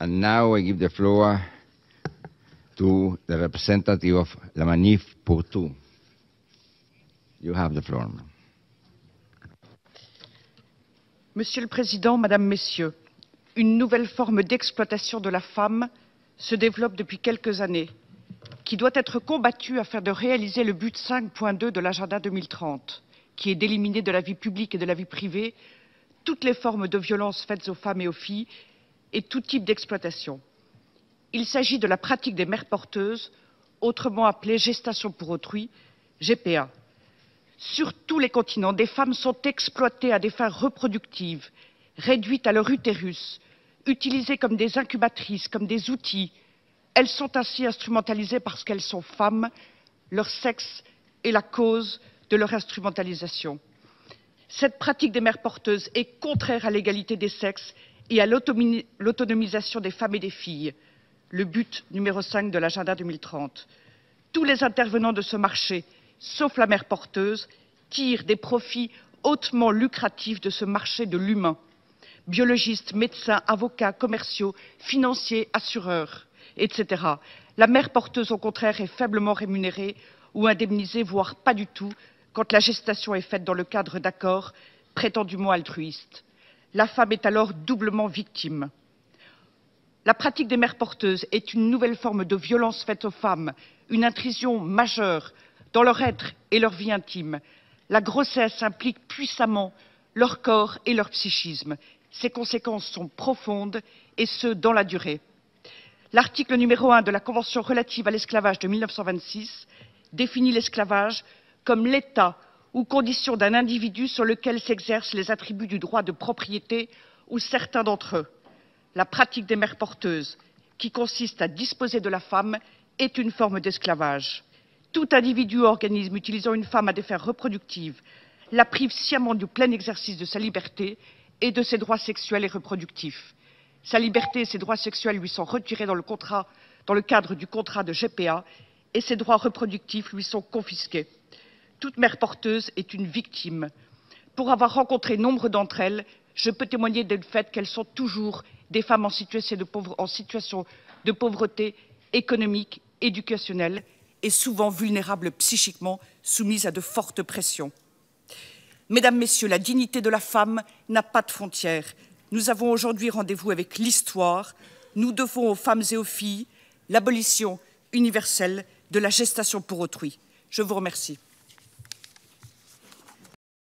And now I give the floor to the representative of La Manif pour Tout. You have the floor. Monsieur le Président, Madame, Messieurs, une nouvelle forme d'exploitation de la femme se développe depuis quelques années, qui doit être combattue afin de réaliser le but 5.2 de l'agenda 2030, qui est d'éliminer de la vie publique et de la vie privée toutes les formes de violences faites aux femmes et aux filles et tout type d'exploitation. Il s'agit de la pratique des mères porteuses, autrement appelée gestation pour autrui, GPA. Sur tous les continents, des femmes sont exploitées à des fins reproductives, réduites à leur utérus, utilisées comme des incubatrices, comme des outils. Elles sont ainsi instrumentalisées parce qu'elles sont femmes, leur sexe est la cause de leur instrumentalisation. Cette pratique des mères porteuses est contraire à l'égalité des sexes et à l'autonomisation des femmes et des filles, le but numéro 5 de l'agenda 2030. Tous les intervenants de ce marché, sauf la mère porteuse, tirent des profits hautement lucratifs de ce marché de l'humain. Biologistes, médecins, avocats, commerciaux, financiers, assureurs, etc. La mère porteuse, au contraire, est faiblement rémunérée ou indemnisée, voire pas du tout, quand la gestation est faite dans le cadre d'accords prétendument altruistes. La femme est alors doublement victime. La pratique des mères porteuses est une nouvelle forme de violence faite aux femmes, une intrusion majeure dans leur être et leur vie intime. La grossesse implique puissamment leur corps et leur psychisme. Ses conséquences sont profondes et ce, dans la durée. L'article numéro 1 de la Convention relative à l'esclavage de 1926 définit l'esclavage comme l'état ou condition d'un individu sur lequel s'exercent les attributs du droit de propriété ou certains d'entre eux. La pratique des mères porteuses, qui consiste à disposer de la femme, est une forme d'esclavage. Tout individu ou organisme utilisant une femme à des fins reproductives la prive sciemment du plein exercice de sa liberté et de ses droits sexuels et reproductifs. Sa liberté et ses droits sexuels lui sont retirés dans le cadre du contrat de GPA et ses droits reproductifs lui sont confisqués. Toute mère porteuse est une victime. Pour avoir rencontré nombre d'entre elles, je peux témoigner du fait qu'elles sont toujours des femmes en situation de pauvreté économique, éducationnelle et souvent vulnérables psychiquement, soumises à de fortes pressions. Mesdames, Messieurs, la dignité de la femme n'a pas de frontières. Nous avons aujourd'hui rendez-vous avec l'histoire. Nous devons aux femmes et aux filles l'abolition universelle de la gestation pour autrui. Je vous remercie.